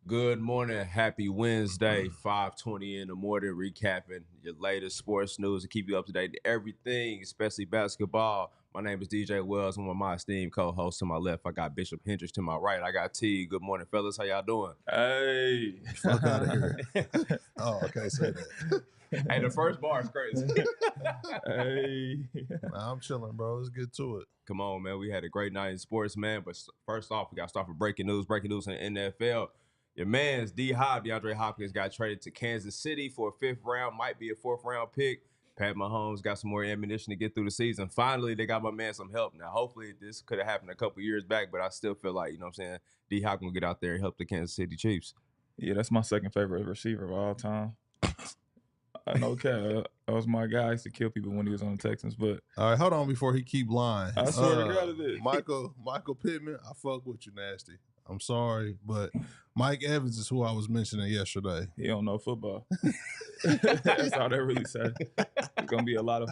Good morning. Happy Wednesday, 5:20 in the morning, recapping your latest sports news to keep you up to date to everything, especially basketball. My name is DJ Wells. I'm one of my esteemed co-hosts. To my left, I got Bishop Hendricks. To my right, I got Teague. Good morning, fellas. How y'all doing? Hey. Fuck out of here. Oh, I can't say that. Hey, the first bar is crazy. Hey. Nah, I'm chilling, bro. Let's get to it. Come on, man. We had a great night in sports, man. But first off, we got to start with breaking news. Breaking news in the NFL. Your man's DeAndre Hopkins got traded to Kansas City for a 5th round, might be a 4th round pick. Pat Mahomes got some more ammunition to get through the season. Finally, they got my man some help. Now, hopefully, this could have happened a couple years back, but I still feel like, you know what I'm saying, D-Hop can get out there and help the Kansas City Chiefs. Yeah, that's my second favorite receiver of all time. I know, that was my guy. I used to kill people when he was on the Texans, but all right, hold on before he keep lying. I swear to God it is. Michael Pittman, I fuck with you, nasty. I'm sorry, but Mike Evans is who I was mentioning yesterday. He don't know football. That's all they really say. There's gonna be a lot of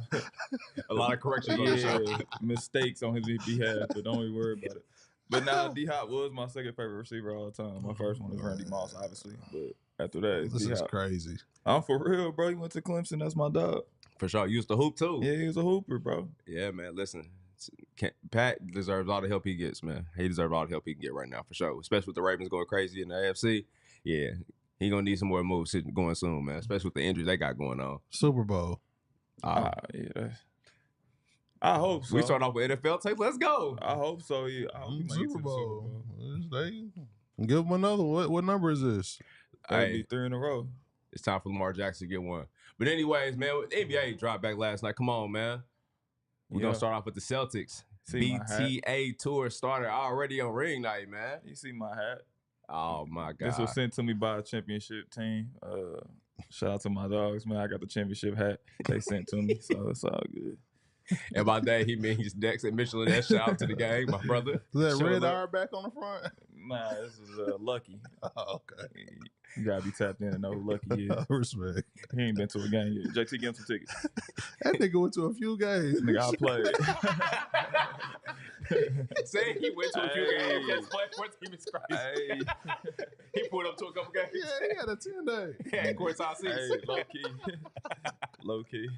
corrections on the show. Mistakes on his behalf, but don't even worry about it. But now D-Hop was my second favorite receiver of all time. My first one is Randy Moss, obviously, but after that, it's this D-Hop. is crazy. I'm for real, bro. He went to Clemson. That's my dog. For sure. Used to hoop, too. Yeah, he was a hooper, bro. Yeah, man. Listen, Pat deserves all the help he gets, man. He deserves all the help he can get right now, for sure. Especially with the Ravens going crazy in the AFC. Yeah, he going to need some more moves going soon, man. Especially with the injuries they got going on. Super Bowl. Yeah. I hope so. We start off with NFL tape. Let's go. I hope so. Yeah. I hope he might get to Super the Bowl. Super Bowl. Give him another. What number is this? That'd be 3 in a row. It's time for Lamar Jackson to get one. But anyways, man, NBA dropped back last night. Come on, man. We're going to start off with the Celtics. BTA tour started already on ring night, man. You see my hat? Oh, my God. This was sent to me by a championship team. Shout out to my dogs, man. I got the championship hat they sent to me, so it's all good. And by that, he means Dex and Michelin. That shout out to the gang, my brother. Is that red iron back on the front? Nah, this is Lucky. Oh, okay. You gotta be tapped in and know who Lucky is. Respect. He ain't been to a game yet. JT, get him some tickets. That nigga went to a few games. Nigga, I played. Saying he went to a few games. That's playing for his team is crazy. Hey. He pulled up to a couple games. Yeah, he had a 10-day. Yeah, courtside seats. Hey, low key. Low key.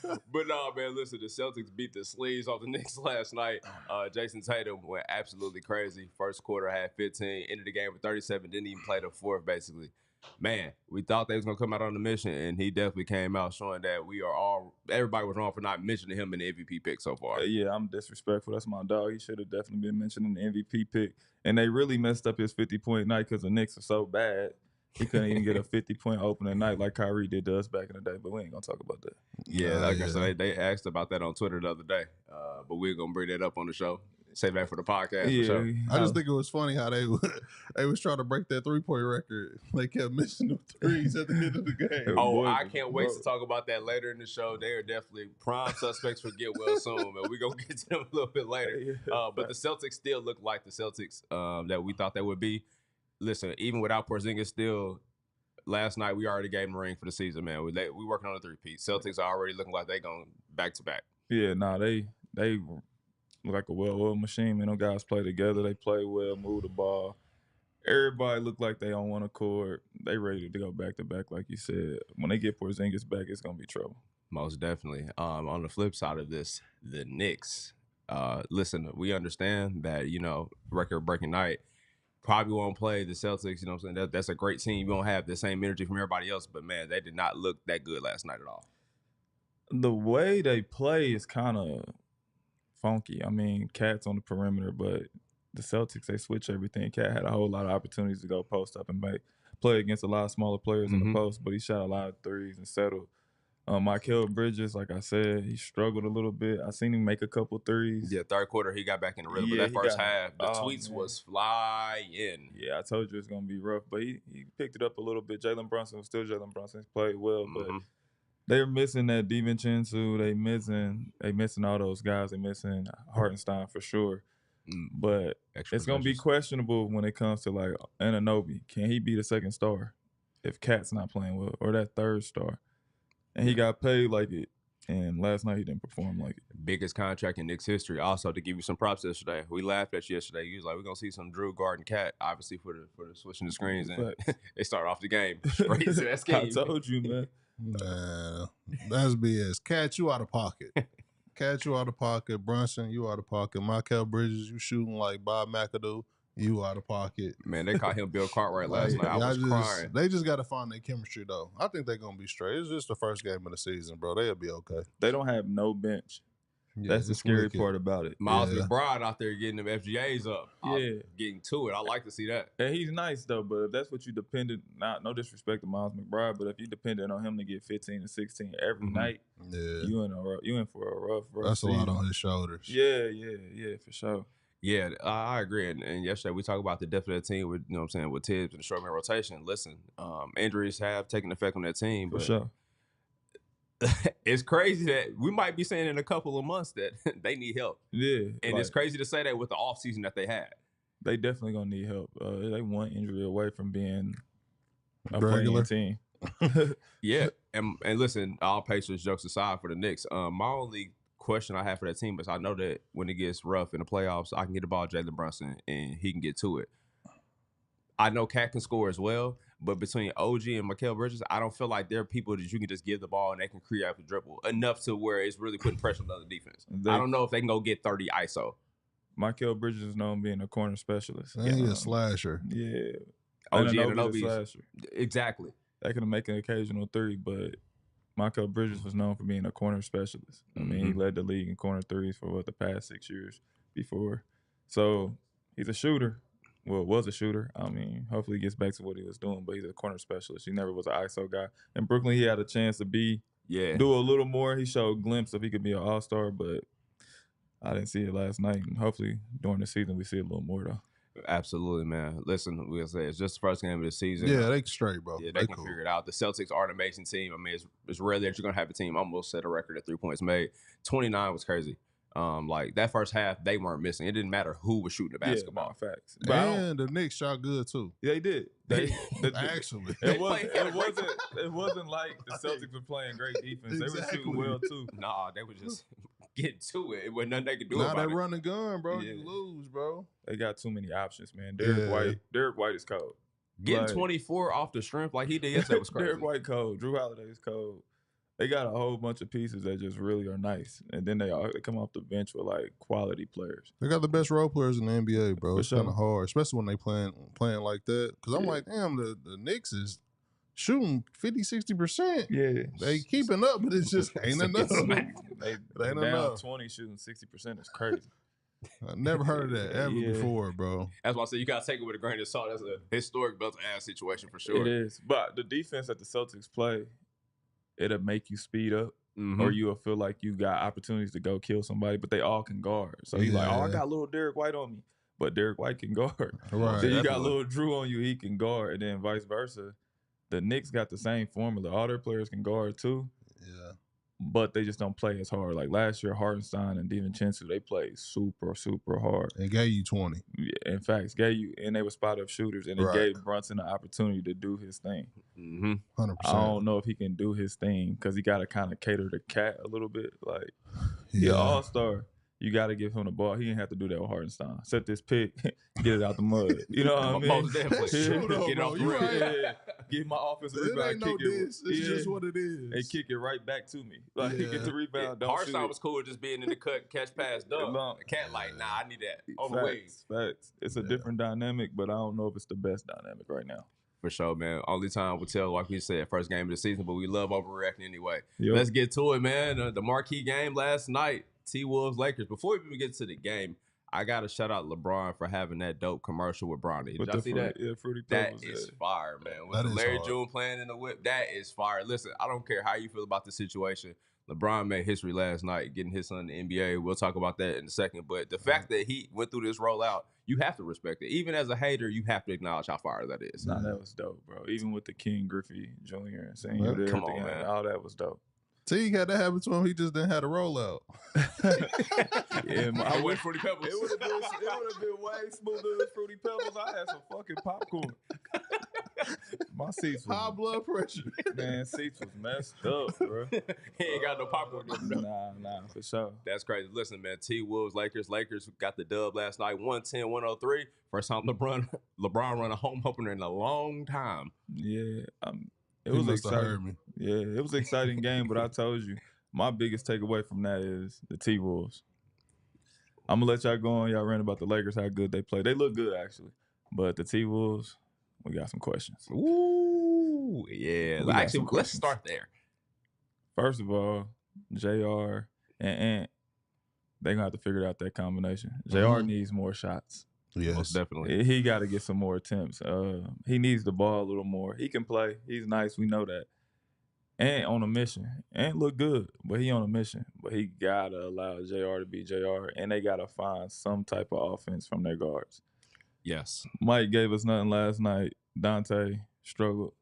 But no, man, listen, the Celtics beat the sleeves off the Knicks last night. Jayson Tatum went absolutely crazy. First quarter had 15, ended the game with 37, didn't even play the fourth, basically. Man, we thought they was going to come out on the mission, and he definitely came out showing that everybody was wrong for not mentioning him in the MVP pick so far. Yeah, I'm disrespectful. That's my dog. He should have definitely been mentioned in the MVP pick. And they really messed up his 50-point night because the Knicks are so bad. He couldn't even get a 50-point opening night like Kyrie did to us back in the day, but we ain't going to talk about that. Yeah, like I said, they asked about that on Twitter the other day, but we're going to bring that up on the show. Save that for the podcast. Yeah, for sure. I just think it was funny how they was trying to break that 3-point record. They kept missing the threes at the end of the game. Oh, I can't wait to talk about that later in the show. They are definitely prime suspects for get well soon, man. We're going to get to them a little bit later. But the Celtics still look like the Celtics that we thought they would be. Listen, even without Porzingis still, last night we already gave them a ring for the season, man. We working on a three-peat. Celtics are already looking like they going back-to-back. Yeah, they look like a well-oiled machine, man. Them guys play together. They play well, move the ball. Everybody look like they on one accord. They ready to go back-to-back, like you said. When they get Porzingis back, it's going to be trouble. Most definitely. On the flip side of this, the Knicks. Listen, we understand that, record-breaking night probably won't play the Celtics. You know what I'm saying? That's a great team. You don't have the same energy from everybody else, but, man, they did not look that good last night at all. The way they play is kind of funky. I mean, Cat's on the perimeter, but the Celtics, they switch everything. Cat had a whole lot of opportunities to go post up and play against a lot of smaller players in the post, but he shot a lot of threes and settled. Michael Bridges, like I said, he struggled a little bit. I seen him make a couple threes. Yeah, third quarter, he got back in the rhythm. But that first half, the tweets was flying. Yeah, I told you it's going to be rough, but he picked it up a little bit. Jaylen Brunson was still Jaylen Brunson. He played well, but they're missing that DiVincenzo. They missing all those guys. They missing Hartenstein for sure. But it's going to be questionable when it comes to, like, Anunoby. Can he be the second star if Cat's not playing well, or that third star? And he got paid like it. And last night he didn't perform like it. Biggest contract in Knicks history. Also, to give you some props yesterday, we laughed at you yesterday. You was like, we're gonna see some Drew Garden Cat, obviously for the switching the screens, and they started off the game straight to that scheme. I told you, man. Nah, that's BS. Cat, you out of pocket. Cat, you out of pocket. Brunson, you out of pocket. Michael Bridges, you shooting like Bob McAdoo. You out of pocket. Man, they caught him Bill Cartwright last night. I was crying. They just got to find their chemistry, though. I think they're going to be straight. It's just the first game of the season, bro. They'll be okay. They don't have no bench. Yeah, that's the scary part about it. Miles McBride out there getting them FGAs up. Getting to it. I like to see that. And he's nice, though, but if that's what you depended, no disrespect to Miles McBride, but if you depended on him to get 15 and 16 every night, you in for a rough That's season. A lot on his shoulders. Yeah, for sure. Yeah, I agree. And yesterday we talked about the depth of that team with, with Tibbs and the short man rotation. Listen, injuries have taken effect on that team. For sure. It's crazy that we might be saying in a couple of months that they need help. Yeah. And it's crazy to say that with the offseason that they had. They definitely going to need help. They one injury away from being a regular team. Yeah. And listen, all Pacers jokes aside for the Knicks, my only question I have for that team is I know that when it gets rough in the playoffs, I can get the ball to Jaylen Brunson and he can get to it. I know Cat can score as well, but between OG and Mikal Bridges, I don't feel like they're people that you can just give the ball and they can create a dribble enough to where it's really putting pressure on the other defense. I don't know if they can go get 30 ISO. Mikal Bridges is known being a corner specialist. And he's a slasher. Yeah. OG and a slasher. Exactly. They can make an occasional three, but Mikal Bridges was known for being a corner specialist. I mean, he led the league in corner threes for the past 6 years before. So he's a shooter. Well, was a shooter. I mean, hopefully he gets back to what he was doing, but he's a corner specialist. He never was an ISO guy. In Brooklyn, he had a chance to do a little more. He showed a glimpse if he could be an all-star, but I didn't see it last night. And hopefully during the season we see a little more, though. Absolutely, man. Listen, we'll say it's just the first game of the season. Yeah, they straight, bro. Yeah, they can figure it out. The Celtics are an amazing team. I mean, it's rare that you're going to have a team almost set a record at 3 points made. 29 was crazy. Like that first half, they weren't missing. It didn't matter who was shooting the basketball. Yeah, facts. And the Knicks shot good too. Yeah, they did. Actually, it wasn't like the Celtics were playing great defense. They were shooting well too. Nah, they were just getting to it. It wasn't nothing they could do about it. Now they run and gun, bro. You lose, bro. They got too many options, man. Derek White is cold. Getting 24 off the strength like he did yesterday was crazy. Derek White cold. Drew Holiday is cold. They got a whole bunch of pieces that just really are nice, and then they come off the bench with like quality players. They got the best role players in the NBA, bro. It's kind of hard, especially when they playing like that. Because I'm like, damn, the Knicks is shooting 50-60%. Yeah, they keeping up, but it's just ain't enough. They ain't enough. 20 shooting 60% is crazy. I never heard of that ever before, bro. That's why I said you gotta take it with a grain of salt. That's a historic belt-to-ass situation for sure. It is, but the defense that the Celtics play, it'll make you speed up, or you'll feel like you got opportunities to go kill somebody, but they all can guard. So you're like, I got little Derek White on me, but Derek White can guard. Right. Then you got little Drew on you, he can guard, and then vice versa. The Knicks got the same formula. All their players can guard too. Yeah. But they just don't play as hard. Like last year, Hartenstein and DiVincenzo, they played super, super hard. And gave you 20. Yeah, in fact, and they were spot-up shooters, and it gave Brunson the opportunity to do his thing. 100%. I don't know if he can do his thing because he got to kind of cater to Cat a little bit. Like, all-star. You got to give him the ball. He didn't have to do that with Hartenstein. Set this pick, get it out the mud. You know what I mean? Most definitely. Get it off the rim. Give my offensive It rebound, ain't no kick it. diss. It's just what it is. And kick it right back to me. Like, he get the rebound, don't shoot Hartenstein it. was cool just being in the cut, catch, pass, dunk. The Cat like, nah, I need that on the wings. Facts. It's a different dynamic, but I don't know if it's the best dynamic right now. For sure, man. Only time will tell, like we said, first game of the season, but we love overreacting anyway. Yep. Let's get to it, man. The marquee game last night, T-Wolves Lakers. Before we even get to the game, I got to shout out LeBron for having that dope commercial with Bronny. Did y'all see that? Yeah, Fruity That Pebbles, is fire, man. With Larry June playing in the whip, that is fire. Listen, I don't care how you feel about the situation. LeBron made history last night getting his son in the NBA. We'll talk about that in a second. But the fact that he went through this rollout, you have to respect it. Even as a hater, you have to acknowledge how fire that is. Nah, that was dope, bro. Even with the King Griffey Jr. and saying you there, come on, man. All that was dope. Teague had that happen to him. He just didn't have a rollout. Yeah, I went Fruity Pebbles. It would have been way smoother than Fruity Pebbles. I had some fucking popcorn. My seats was High blood pressure. Man, seats was messed up, bro. He ain't got no popcorn. Nah, for sure. That's crazy. Listen, man, T-Wolves, Lakers got the dub last night, 110-103. First time LeBron run a home opener in a long time. Yeah, it He was must have heard exciting. me. Yeah, it was an exciting game, but I told you, my biggest takeaway from that is the T-Wolves. I'm going to let y'all go on. Y'all ran about the Lakers, how good they play. They look good, actually. But the T-Wolves, we got some questions. Ooh, yeah. Actually, let's start there. First of all, JR and Ant, they're going to have to figure out that combination. JR needs more shots. Yes. Most definitely. He got to get some more attempts. He needs the ball a little more. He can play. He's nice. We know that. Ant on a mission. Ant look good, but he on a mission. But he got to allow JR to be JR, and they got to find some type of offense from their guards. Yes. Mike gave us nothing last night. Dante struggled.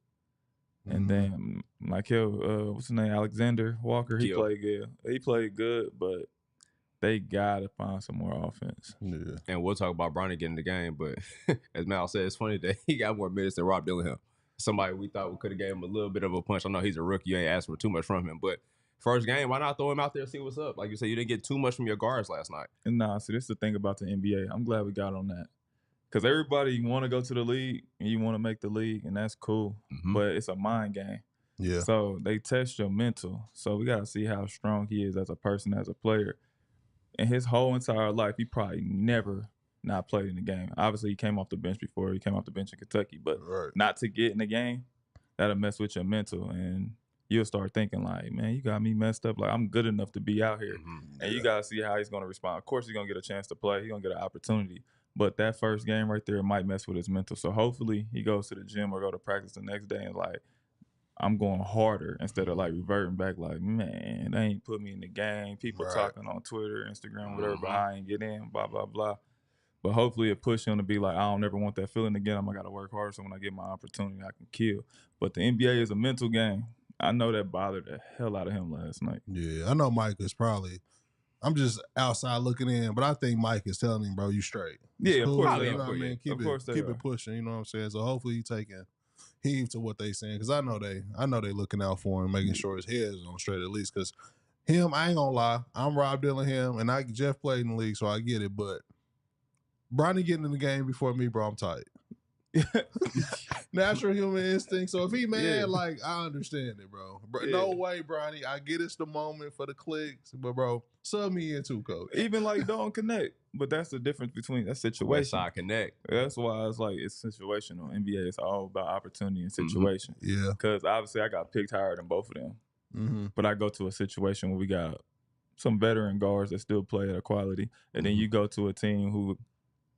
And then Michael, what's his name? Alexander Walker, he played good. He played good, but they got to find some more offense. Yeah. And we'll talk about Bronny getting the game, but as Mal said, it's funny that he got more minutes than Rob Dillingham. Somebody we thought we could have gave him a little bit of a punch. I know he's a rookie. You ain't asked for too much from him, but first game, why not throw him out there and see what's up? Like you said, you didn't get too much from your guards last night. And see, this is the thing about the NBA. I'm glad we got on that. Because everybody want to go to the league and you want to make the league, and that's cool. But it's a mind game. Yeah. So they test your mental. So we got to see how strong he is as a person, as a player. In his whole entire life, he probably never not played in the game. Obviously, he came off the bench before. He came off the bench in Kentucky. But not to get in the game, that'll mess with your mental. And you'll start thinking like, man, you got me messed up. Like, I'm good enough to be out here. And you got to see how he's going to respond. Of course, he's going to get a chance to play. He's going to get an opportunity. But that first game right there might mess with his mental. So hopefully he goes to the gym or go to practice the next day and like, I'm going harder instead of like reverting back like, man, they ain't put me in the game. People talking on Twitter, Instagram, whatever, but I ain't get in, blah, blah, blah. But hopefully it pushed him to be like, I don't ever want that feeling again. I'm got to work hard so when I get my opportunity, I can kill. But the NBA is a mental game. I know that bothered the hell out of him last night. Yeah, I know Mike is probably – I'm just outside looking in, but I think Mike is telling him, bro, you straight. Yeah, cool, of course. you know what I mean? Keep it pushing, you know what I'm saying? So hopefully he taking heed to what they saying because I know they looking out for him, making sure his head is on straight at least because him, I ain't going to lie, I'm Rob Dillingham, and Jeff played in the league, so I get it, but Bronny getting in the game before me, bro, I'm tight. Natural human instinct. So if he mad, like I understand it, bro. No way, Bronny. I get it's the moment for the clicks, but bro, sub me in too, coach. Even like don't connect, but that's the difference between that situation. West side connect. That's why it's like it's situational. NBA is all about opportunity and situation. Yeah, because obviously I got picked higher than both of them, but I go to a situation where we got some veteran guards that still play at a quality, and then you go to a team who.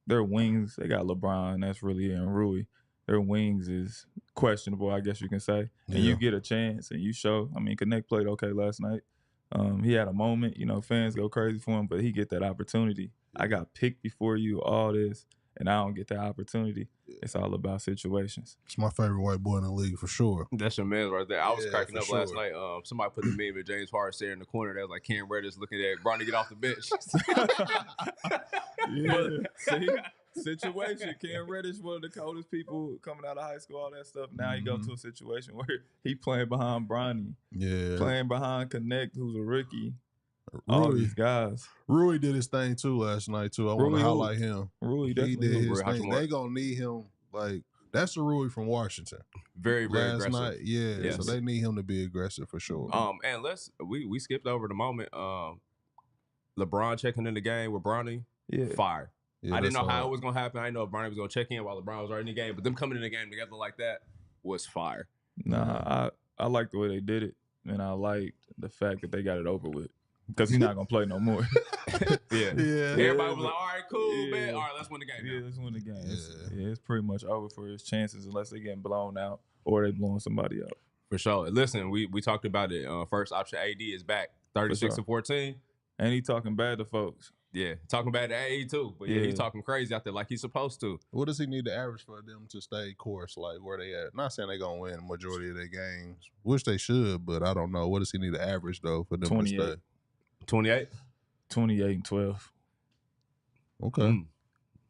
Their wings, they got LeBron, that's really and Rui. Their wings is questionable, I guess you can say. And you get a chance and you show. I mean, Connect played okay last night. He had a moment, you know, fans go crazy for him, but he get that opportunity. I got picked before you, all this, and I don't get that opportunity. It's all about situations. It's my favorite white boy in the league for sure. That's your man right there. I was cracking up last night. Somebody put the meme of James Harden sitting in the corner. That was like Cam Reddish looking at Bronny get off the bench. See, situation. Cam Reddish, one of the coldest people coming out of high school, all that stuff. Now you go to a situation where he playing behind Bronny. Yeah. Playing behind Connect, who's a rookie. All these guys. Rui did his thing too last night too. I want to highlight him. Rui he did his thing. They gonna need him. Like that's the Rui from Washington. Very, very last aggressive. Night, yeah. Yes. So they need him to be aggressive for sure. And we skipped over the moment. LeBron checking in the game with Bronny. Yeah. Fire. Yeah, I didn't know how it was gonna happen. I didn't know if Bronny was gonna check in while LeBron was already in the game. But them coming in the game together like that was fire. Nah, I like the way they did it, and I liked the fact that they got it over with. Because he's not gonna play no more. Everybody was like, all right, cool, man. All right, let's win the game. Yeah, let's win the game. It's pretty much over for his chances unless they getting blown out or they blowing somebody out. For sure. Listen, we talked about it. First option AD is back, 36-14. And he talking bad to folks. Yeah, talking about the AE too, but yeah, he's talking crazy out there like he's supposed to. What does he need to average for them to stay course, like where they at? Not saying they're going to win the majority of their games, which they should, but I don't know. What does he need to average, though, for them 28. to stay? 28? 28 and 12. Okay.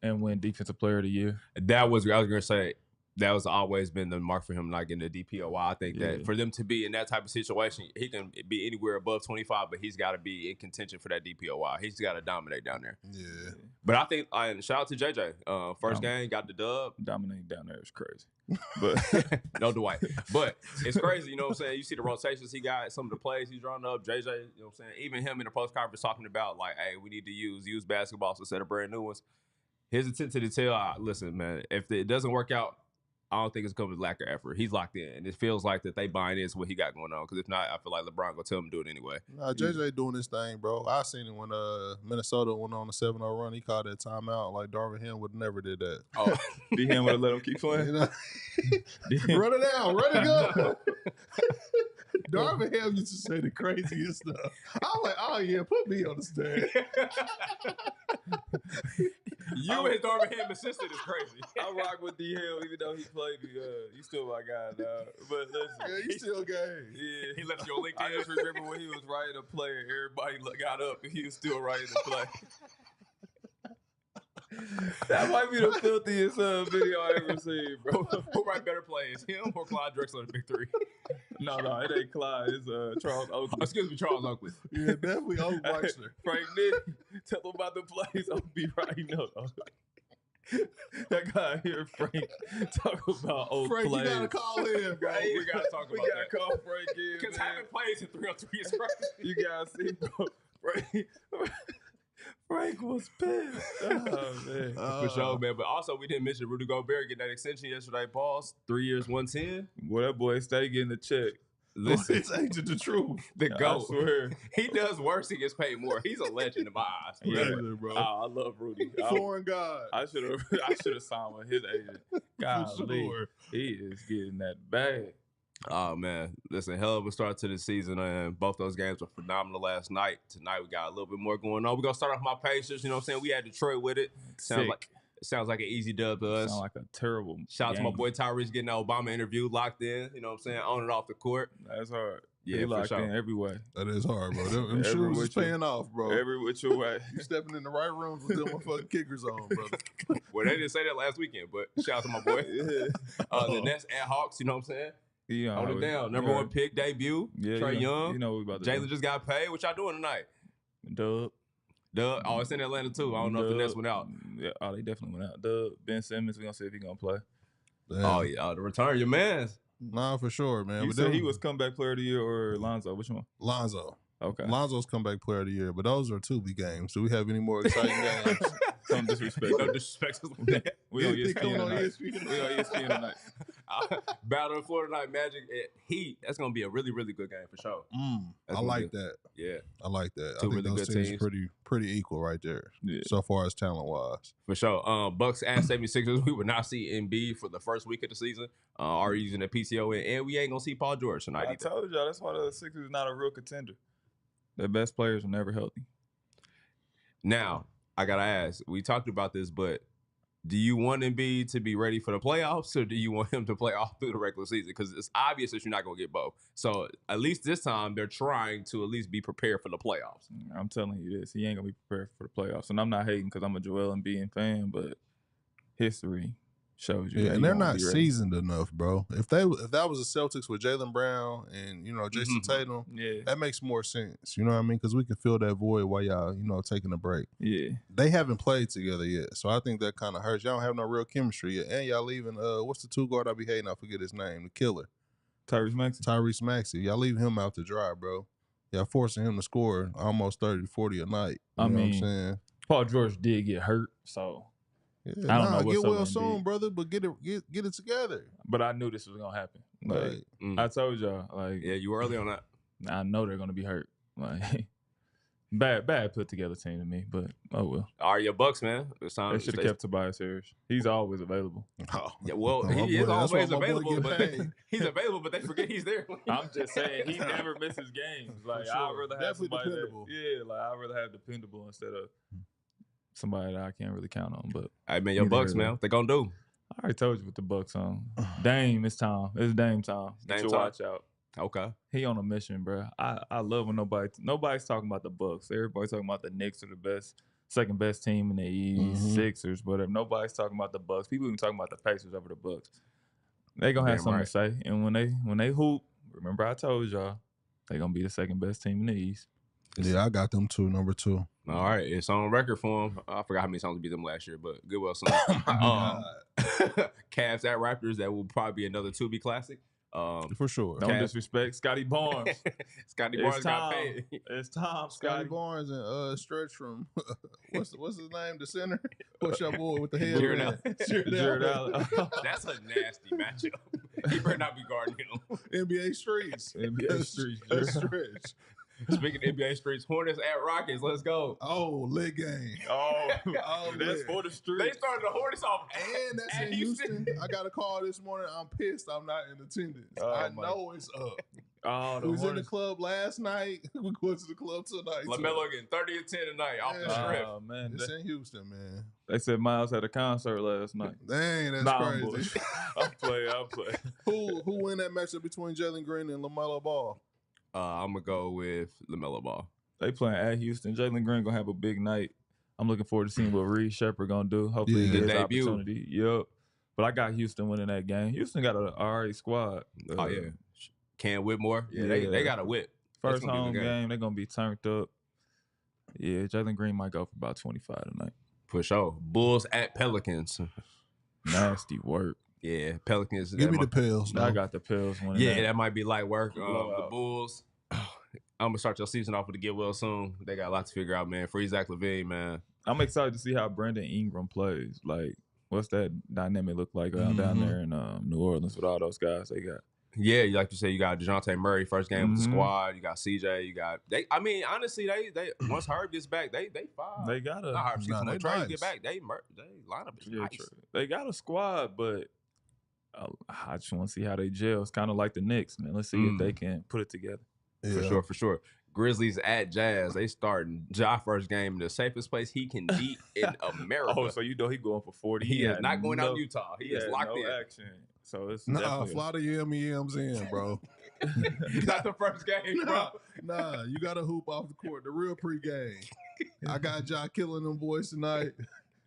And win Defensive Player of the Year. I was going to say, that was always been the mark for him not getting the DPOY. I think that for them to be in that type of situation, he can be anywhere above 25, but he's got to be in contention for that DPOY. He's got to dominate down there. Yeah. But I think, shout out to JJ. First game, got the dub. Dominating down there is crazy. But no Dwight. But it's crazy, you know what I'm saying? You see the rotations he got, some of the plays he's drawing up. JJ, you know what I'm saying? Even him in the post conference talking about, like, hey, we need to use basketballs instead of brand new ones. His attention to detail, listen, man, if it doesn't work out, I don't think it's coming with lack of effort. He's locked in. And it feels like that they buying into what he got going on. Because if not, I feel like LeBron gonna tell him to do it anyway. Nah, JJ doing this thing, bro. I seen it when Minnesota went on a 7-0 run. He called that timeout. Like Darvin Ham would never did that. Oh, B Hen would have let him keep playing. You know? Run it down, run it up. Darvin Ham used to say the craziest stuff. I was like, oh yeah, put me on the stand. You and Darvin Ham assistant is crazy. I rock with D Hill, even though he played me. You still my guy, dog. But listen, Yeah, he still game. yeah, He left your LinkedIn. I just remember when he was writing a play and everybody got up and he was still writing the play. That might be the filthiest video I ever seen, bro. Who write better plays, him or Clyde Drexler, the big three? No, it ain't Clyde. It's Charles Oakley. Excuse me, Charles Oakley. Yeah, definitely old Wexler. Frank Nick, tell him about the plays. I'll be writing up. That guy here, Frank, talk about old Frank, plays. you gotta call in, bro. We gotta talk about We gotta that. call Frank in. Because man. having plays in 3-on-3 is crazy. You gotta see, bro. Frank was pissed. Oh, man. For sure, man. But also, we didn't mention Rudy Gobert getting that extension yesterday. Pause. 3 years, 110. Boy, that boy stay getting the check. Listen, It's ain't the truth. the I GOAT. swear. He does worse. He gets paid more. He's a legend in my eyes. Legend, bro. I love Rudy. Foreign God. I should have signed with his agent. Golly, sure. he is getting that bag. Oh, man. Listen, hell of a start to the season, and both those games were phenomenal last night. Tonight, we got a little bit more going on. We're going to start off my Pacers. You know what I'm saying? We had Detroit with it. Sounds like an easy dub to us. Sound like a terrible Shout out to my game. boy Tyrese getting that Obama interview locked in. You know what I'm saying? On and off the court. That's hard. Yeah, he for locked sure. in every way. That is hard, bro. Them Every shoes is which way. paying off, bro. Every which way. You stepping in the right rooms with them motherfucking kickers on, brother. Well, they didn't say that last weekend, but shout out to my boy. The Nets at Hawks, you know what I'm saying? Yeah, Hold it down. Number one pick debut. Trey Young. You know what we about to Jaylen just got paid. What y'all doing tonight? do. Dub. Oh, it's in Atlanta too. I don't know if the Nets went out. Yeah, they definitely went out. Dub, Ben Simmons, we're going to see if he going to play. Damn. Oh, yeah. The return, your man's. Nah, for sure, man. You But said them- he was comeback player of the year or Lonzo? Which one? Lonzo. Okay. Lonzo's comeback player of the year, but those are Tubi games. Do we have any more exciting games? Some disrespect. No disrespect. We on They coming ESPN on tonight. ESPN. We on ESPN tonight. Battle of Florida Night Magic at Heat. That's going to be a really, really good game for sure. That's I gonna like be- that. Yeah, I like that. Two I think really those good teams teams. pretty equal right there. Yeah. So far as talent wise. for sure. Bucks at 76ers. We would not see Embiid for the first week of the season. Are using a PTO and we ain't going to see Paul George tonight I either. told y'all that's why the Sixers is not a real contender. Their best players are never healthy. Now, I got to ask, we talked about this, but do you want Embiid to be ready for the playoffs or do you want him to play all through the regular season? Because it's obvious that you're not going to get both. So at least this time, they're trying to at least be prepared for the playoffs. I'm telling you this. He ain't going to be prepared for the playoffs. And I'm not hating because I'm a Joel Embiid fan, but history shows you. Yeah, that and he they're won't not be ready. seasoned enough, bro. If that was the Celtics with Jaylen Brown and Jayson Tatum, Yeah. that makes more sense. You know what I mean? Because we can fill that void while y'all taking a break. Yeah. They haven't played together yet, so I think that kind of hurts. Y'all don't have no real chemistry yet, and y'all leaving. What's the two guard I be hating? I forget his name. The killer, Tyrese Maxey. Y'all leaving him out to dry, bro. Y'all forcing him to score almost 30 to 40 a night. You I know mean, what I'm saying? Paul George did get hurt, so. Yeah, I don't know what's get up well with soon, Embiid. brother, but get it together. But I knew this was going to happen. Like, Like, I told y'all, like, Yeah, you were early on that. I know they're going to be hurt. Like, bad put together team to me, but oh well. Are your Bucks, man? It's time They to should have stay- kept Tobias Harris. He's always available. oh, Yeah, well, my he is boy, that's why always my boy available, get but paid. he's available, but they forget he's there. I'm just saying he never misses games. Like For sure. I'd rather have Definitely somebody dependable. I'd rather have dependable instead of somebody that I can't really count on. But Hey, man, your Bucks, man, what they gonna do? I already told you what the Bucks on. Dame, it's time. It's Dame time. Get your watch out. Okay. He on a mission, bro. I love when nobody's talking about the Bucks. Everybody's talking about the Knicks are the best, second best team in the East, Sixers, but if nobody's talking about the Bucks, people even talking about the Pacers over the Bucks. They gonna have something to say. And when they hoop, remember I told y'all, they gonna be the second best team in the East. Yeah, I got them too, number 2. All right, it's on record for them. I forgot how many songs we beat them last year, but good well son. Cavs at Raptors, that will probably be another to be classic. For sure. Don't disrespect Scotty Barnes. Scotty Barnes got paid. It's time, Scotty Barnes and Stretch from what's his name? The center. What's your boy with the head? Jared Allen. That's a nasty matchup. He better not be guarding him. NBA Streets. NBA Streets. Stretch. Speaking of NBA Streets, Hornets at Rockets. Let's go. Oh, lit game. Oh, that's for the streets. They started the Hornets off. And that's in Houston. I got a call this morning. I'm pissed I'm not in attendance. I know it's up. Oh, we was in the club last night. We go to the club tonight. LaMelo getting 30 and 10 tonight off the strip. Oh, man. It's in Houston, man. They said Miles had a concert last night. Dang, that's crazy. I'll play. Who win that matchup between Jalen Green and LaMelo Ball? I'm going to go with LaMelo Ball. They playing at Houston. Jalen Green going to have a big night. I'm looking forward to seeing what Reed Shepherd going to do. Hopefully he gets opportunity. Yep. But I got Houston winning that game. Houston got an alright squad. Oh, yeah. Cam Whitmore. Yeah, they got a whip. First home game, they're going to be turned up. Yeah, Jalen Green might go for about 25 tonight. For sure. Bulls at Pelicans. Nasty work. Yeah, Pelicans. Give me the Pels. I got the Pels winning. Yeah, that might be light work. The Bulls. I'm going to start your season off with the get well soon. They got a lot to figure out, man. Free Zach LaVine, man. I'm excited to see how Brandon Ingram plays. Like, what's that dynamic look like down there in New Orleans with all those guys they got? Yeah, like you said, you got DeJounte Murray, first game with the squad. You got CJ. You got honestly, they once Herb gets back, they fine. They got a Trey get back. They line up is nice. They got a squad, but I just want to see how they gel. It's kind of like the Knicks, man. Let's see if they can put it together. Yeah. For sure. Grizzlies at Jazz. They starting Ja first game in the safest place he can beat in America. Oh, so you know he going for 40. He is not going out Utah. He is locked in. Action. So it's fly the yams in, bro. Not the first game, bro. Nah, you got to hoop off the court. The real pregame. I got Ja killing them boys tonight.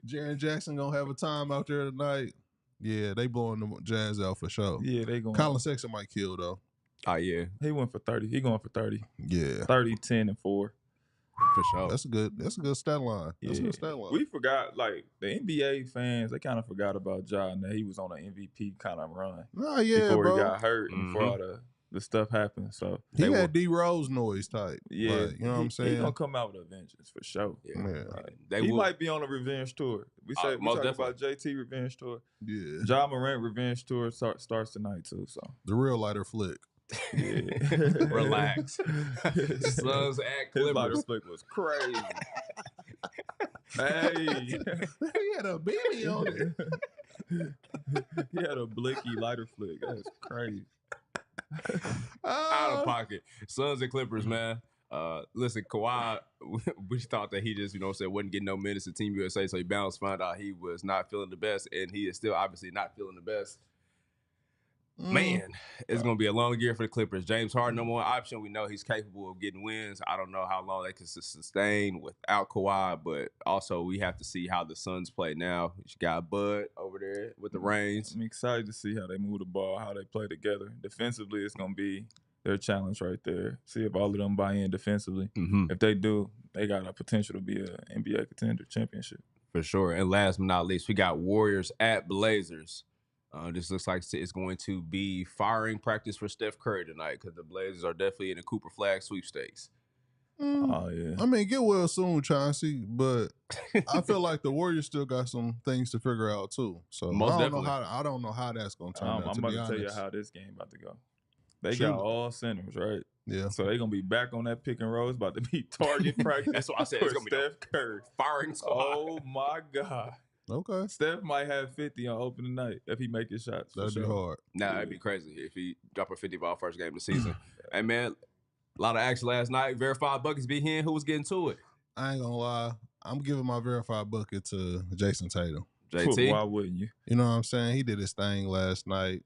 Jaren Jackson gonna have a time out there tonight. Yeah, they blowing the Jazz out for sure. Yeah, they going. Colin Sexton might kill though. Oh yeah, he went for 30. He going for 30. Yeah, 30, 10, and 4. For sure. That's a good stat line. That's a good stat line. We forgot, like, the NBA fans, they kind of forgot about Ja and that he was on an MVP kind of run. Oh, yeah, before bro. he got hurt and before all the stuff happened. So he had D Rose noise type. Yeah, like, you know what I'm saying? He's gonna come out with a vengeance for sure. Yeah. He might be on a revenge tour. We talk about JT revenge tour. Yeah. Ja Morant revenge tour starts tonight too. So the real lighter flick. Yeah. Relax. Suns at Clippers. His lighter flick was crazy. Hey, he had a baby on it. He had a blicky lighter flick. That's crazy. Out of pocket. Suns and Clippers, man. Listen, Kawhi, we thought that he just, wasn't getting no minutes at Team USA, so he bounced, found out he was not feeling the best, and he is still obviously not feeling the best. Man, it's going to be a long year for the Clippers. James Harden, number one option. We know he's capable of getting wins. I don't know how long they can sustain without Kawhi, but also we have to see how the Suns play now. You got Bud over there with the reins. I'm excited to see how they move the ball, how they play together. Defensively, it's going to be their challenge right there. See if all of them buy in defensively. If they do, they got a potential to be an NBA contender championship. For sure. And last but not least, we got Warriors at Blazers. This looks like it's going to be firing practice for Steph Curry tonight because the Blazers are definitely in the Cooper Flag sweepstakes. Oh, yeah. I mean, get well soon, Chauncey, but I feel like the Warriors still got some things to figure out, too. So I don't know how that's going to turn out, I'm about to tell you how this game about to go. They got all centers, right? Yeah. So they're going to be back on that pick and roll. It's about to be target practice. That's what I said. It's going to be Steph Curry. Firing squad. Oh, my God. Okay. Steph might have 50 on opening night if he make his shots. That'd be hard. That'd be crazy if he drop a 50-ball first game of the season. Hey, man, a lot of action last night. Verified Buckets B Hen. Who was getting to it? I ain't going to lie. I'm giving my verified bucket to Jayson Tatum. JT? Why wouldn't you? You know what I'm saying? He did his thing last night.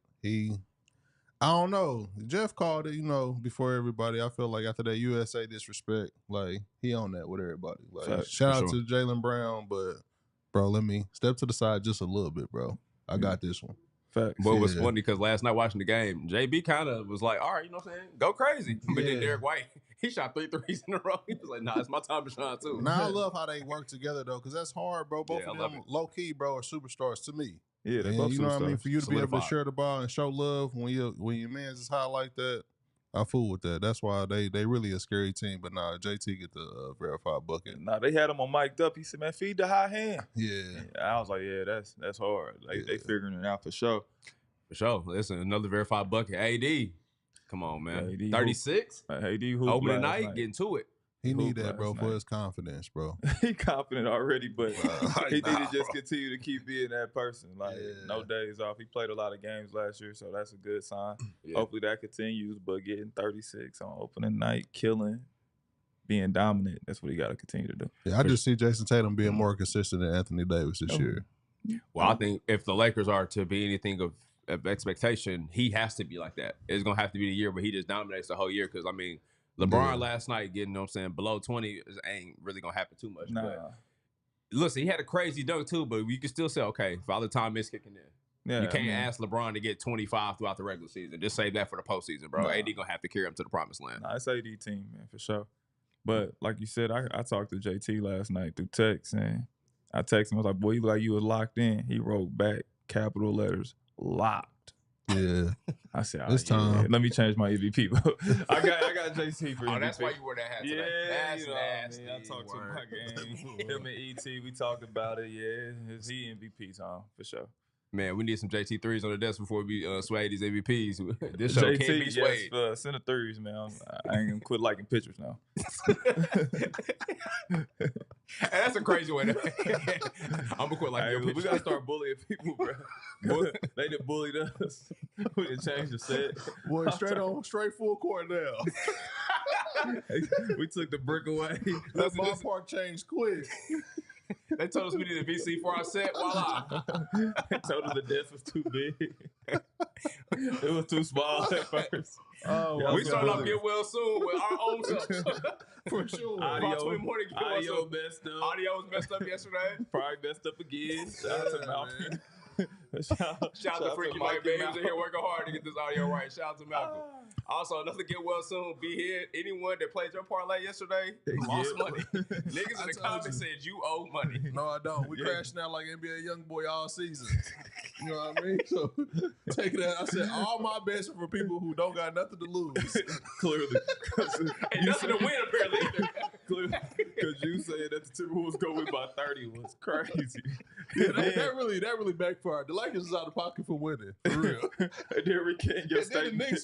I don't know. Jeff called it, before everybody. I feel like after that USA disrespect, like, he on that with everybody. Like, shout out to Jaylen Brown, but, bro, let me step to the side just a little bit, bro. I got this one. Facts. But it was funny because last night watching the game, JB kind of was like, all right, you know what I'm saying? Go crazy. But then Derek White, he shot 3 threes in a row. He was like, nah, it's my time to shine too. Now, I love how they work together, though, because that's hard, bro. Both of them, low-key, bro, are superstars to me. Yeah, they both you know superstars. what I mean? For you to be able to share the ball and show love when your man's is high like that, I fool with that. That's why they really a scary team. But nah, JT get the verified bucket. Nah, they had him on mic'd up. He said, man, feed the high hand. Yeah. I was like, yeah, that's hard. They figuring it out for sure. For sure. Listen, another verified bucket. AD. Come on, man. AD 36? AD opening night, getting to it. He need that, bro, for his confidence, bro. He confident already, but he need to just continue to keep being that person. Like, no days off. He played a lot of games last year, so that's a good sign. Yeah. Hopefully that continues, but getting 36 on opening night, killing, being dominant, that's what he got to continue to do. Yeah, I just see Jayson Tatum being more consistent than Anthony Davis this year. Well, I think if the Lakers are to be anything of expectation, he has to be like that. It's going to have to be the year where he just dominates the whole year because, I mean, LeBron last night getting, below 20 ain't really going to happen too much. Nah. But listen, he had a crazy dunk too, but you can still say, okay, Father Time is kicking in. Yeah, you can't ask LeBron to get 25 throughout the regular season. Just save that for the postseason, bro. AD going to have to carry him to the promised land. Nah, it's AD team, man, for sure. But like you said, I talked to JT last night through text, and I texted him. I was like, boy, you look like you was locked in. He wrote back, capital letters, locked. Yeah. I said, it's time. Yeah. Let me change my EVP. I got JC for EVP. Oh, that's why you wore that hat today. That's nasty. I talked to him about game. Him and ET, we talked about it. Yeah, it's he MVP time for sure. Man, we need some JT threes on the desk before we sway these MVPs. This show can't be swayed. Yes, send the threes, man. I ain't gonna quit liking pictures now. That's a crazy way to. I'm gonna quit liking your pictures. We gotta start bullying people, bro. They done bullied us. We done changed the set. Boy, straight full court now. We took the brick away. That ballpark changed quick. They told us we needed a VC for our set. Voila. They told us the desk was too big. It was too small at first. Oh, we started off Get Well Soon with our own self. For sure. Audio messed up. Audio was messed up yesterday. Probably messed up again. Shout out to Malcolm. Shout out to Freaky Mike, baby. He's in here working hard to get this audio right. Shout out to Malcolm. Also, another Get Well Soon. B Hen. Anyone that played your parlay yesterday lost money. Niggas in the comments said you owe money. No, I don't. We crashing out like NBA Youngboy all season. You know what I mean? So take that. I said all my bets are for people who don't got nothing to lose. Clearly, and nothing to win apparently either. Clearly, because you said that the Timberwolves go win by 30 was crazy. Yeah, that really backfired. The Lakers was out of pocket for winning, for real. And then recant your statement.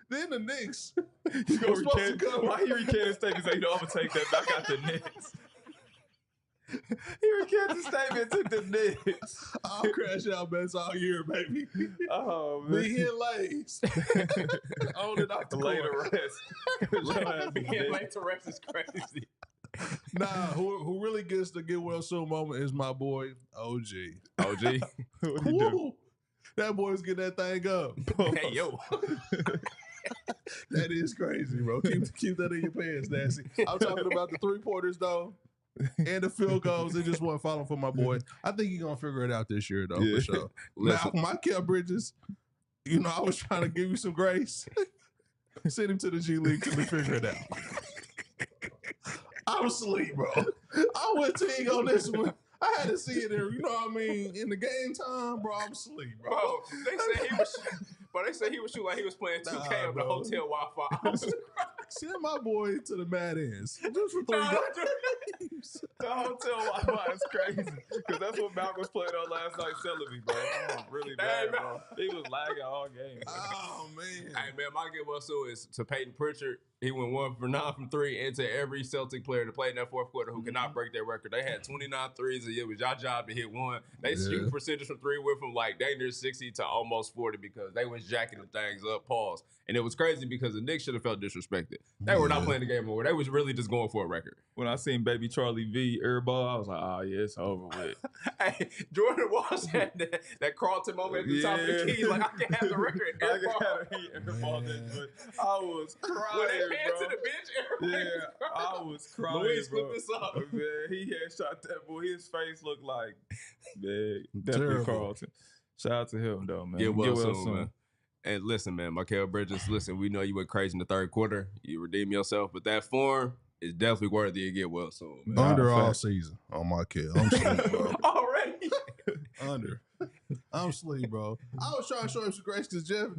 Then the Knicks. You gonna recant? Why you recant his statement? Say, I'm gonna take that back out the Knicks. He recanted the statement, took the Knicks. I'll crash out bets all year, baby. Oh man, B Hen lays. On it off the later rest. B Hen late to rest is crazy. Nah, who really gets the Get Well Soon moment is my boy OG. OG, what he do? That boy's getting that thing up. Hey yo. That is crazy, bro. Keep that in your pants, Nancy. I'm talking about the 3-pointers though, and the field goals. It just wasn't falling for my boy. I think he's gonna figure it out this year though, for sure. Now, Michael Bridges, I was trying to give you some grace. Send him to the G League till we figure it out. I'm asleep, bro. I went Teague on this one. I had to see it there, in the game time, bro. I'm asleep, bro. They said he was shooting like he was playing 2K on the hotel Wi-Fi. Send my boy to the mad ends. Just for 3 games. The hotel Wi-Fi is crazy. Because that's what Malcolm was playing on last night selling me, bro. Oh, really bad, bro. He was lagging all game. Oh, man. Hey, man, my Get Well Soon is to Peyton Pritchard. He went 1 for 9 from 3, and to every Celtic player to play in that fourth quarter who cannot break their record. They had 29 threes a year. It was your job to hit one. They shooting percentage from 3 went from like dang near 60 to almost 40 because they was jacking the things up. Pause. And it was crazy because the Knicks should have felt disrespected. They were not playing the game over. They was really just going for a record. When I seen Baby Charlie V airball, I was like, oh, yeah, it's over with. Hey, Jordan Walsh had that Carlton moment at the top of the key. Like, I can have the record. I can have the airball that, but I was crying, when they ran bro. to the bench, Yeah, I was crying, Luis, bro. flip this up. Man, he had shot that boy. His face looked like, man, definitely Terrible. Carlton. Shout out to him, though, man. Get well soon, man. And listen, man, Michael Bridges, listen, we know you went crazy in the third quarter. You redeemed yourself, but that form is definitely worthy of get well soon, man. Under all season on my kid. I'm sleep, bro. Already? Under. I'm sleep, bro. I was trying to show him some grace because Jeff,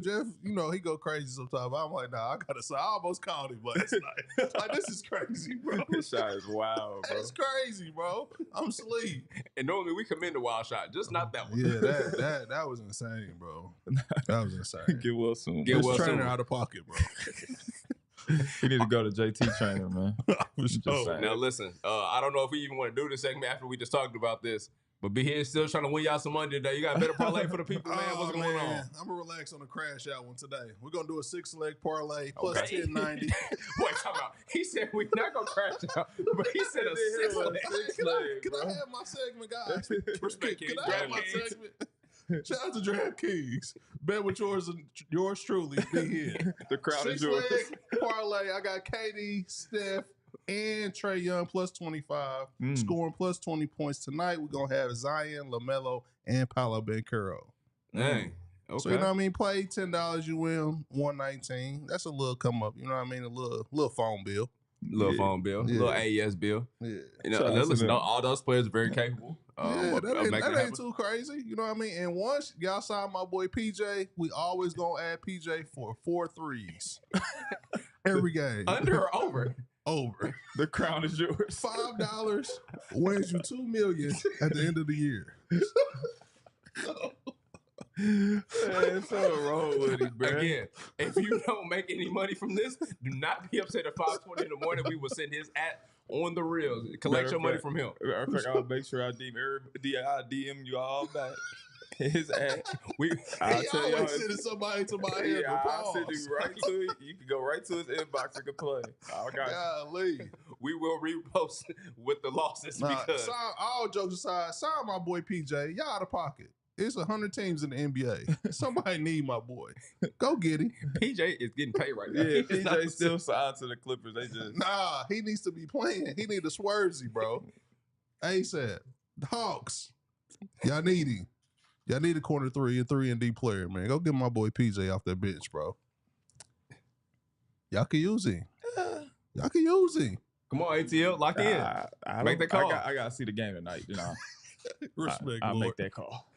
you know, he go crazy sometimes. I'm like, nah, I gotta say, I almost called him last night. Like, this is crazy, bro. This shot is wild, bro. That's crazy, bro. I'm sleep. And normally we commend the wild shot, just not that one. Yeah, that was insane, bro. That was insane. Get well soon. Get This well trainer soon. out of pocket, bro. You need to go to JT trainer, man. Just saying. Now listen, I don't know if we even want to do this segment after we just talked about this, but B Hen still trying to win y'all some money today. You got a better parlay for the people, man. What's going on? I'm gonna relax on the crash out one today. We're gonna do a 6-leg parlay plus Okay. 1090. Wait, talk about. He said we're not gonna crash out, but he said a six leg. Can I have my segment, guys? Respect, Can King. I have my DraftKings. segment? Shout out to DraftKings. Bet with yours truly, B Hen. The crowd is yours. 6-leg parlay. I got KD, Steph, and Trae Young plus 25, scoring plus 20 points tonight. We're gonna have Zion, LaMelo, and Paolo Banchero. Dang. Okay. So you know what I mean? Play $10, you win $119. That's a little come up. You know what I mean? A little phone bill. Little phone bill, Yeah. little AES bill. Yeah. You know, Shout out to listen, them. all those players are very capable. Yeah, of that making it ain't happen. too crazy. You know what I mean? And once y'all sign my boy PJ, we always gonna add PJ for 4 threes every game. Under or over? Over. The crown is yours. $5 wins you $2 million at the end of the year. Man, so wrong with it, bro. Again, if you don't make any money from this, do not be upset at 5:20 in the morning. We will send his at on the reels. Collect your money from him. Matter of fact, I'll make sure I DM you all back. His ad. I'll He tell y'all. always sending somebody to my head. Yeah, I'll send you right to it. You can go right to his inbox and complain. I got you. Golly. We will repost with the losses because All jokes aside, sign my boy PJ. Y'all out of pocket. It's 100 teams in the NBA. Somebody need my boy. Go get him. PJ is getting paid right now. Yeah, He is not- PJ still signed to the Clippers. They just Nah, he needs to be playing. He need a swervesy, bro. ASAP. The Hawks. Y'all need him. Y'all need a corner 3 and 3-and-D player, man. Go get my boy PJ off that bench, bro. Y'all can use him. Y'all can use him. Come on, ATL, lock in. Make that call. I got to see the game tonight. You know, Respect, I'll Lord. make that call.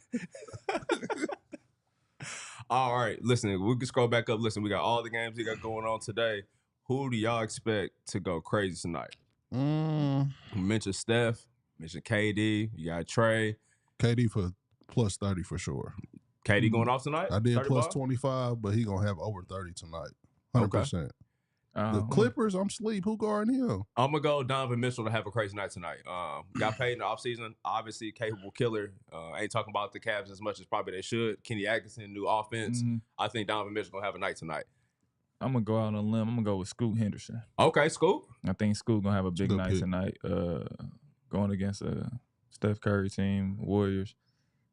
All right, listen, we can scroll back up. Listen, we got all the games we got going on today. Who do y'all expect to go crazy tonight? We mentioned Steph, mentioned KD, you got Trae. KD for plus 30 for sure. KD going off tonight? I did 30 plus ball? 25, but he going to have over 30 tonight. 100%. Okay. The Clippers, I'm sleep. Who guarding him? I'm going to go Donovan Mitchell to have a crazy night tonight. Got paid in the offseason. Obviously, capable killer. Ain't talking about the Cavs as much as probably they should. Kenny Atkinson, new offense. I think Donovan Mitchell going to have a night tonight. I'm going to go out on a limb. I'm going to go with Scoot Henderson. Okay, Scoop. I think Scoot going to have a big Good night pick. tonight. Going against a Steph Curry team, Warriors.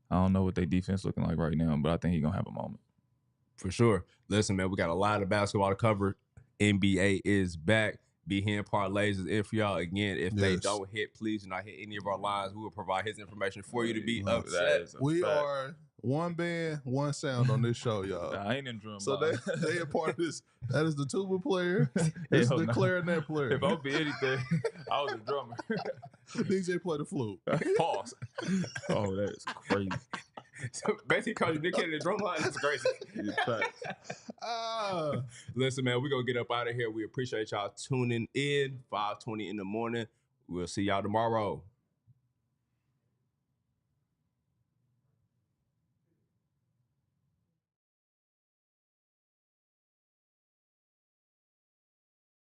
I don't know what their defense looking like right now, but I think he's going to have a moment. For sure. Listen, man, we got a lot of basketball to cover. NBA is back. B Hen Parlays is in for y'all. Again, if they Yes. don't hit, please do not hit any of our lines. We will provide his information for you to be That upset. is a We fact. are one band, one sound on this show, y'all. I ain't in drum. So line. they are part of this. That is the tuba player. This is Hell the no. clarinet player. If I'll be anything, I was a drummer. DJ play the flute. Pause. Oh, that is crazy. So basically, call you Nick Cannon drum line. That's crazy. It's facts. Listen, man, we're going to get up out of here. We appreciate y'all tuning in. 5:20 in the morning. We'll see y'all tomorrow.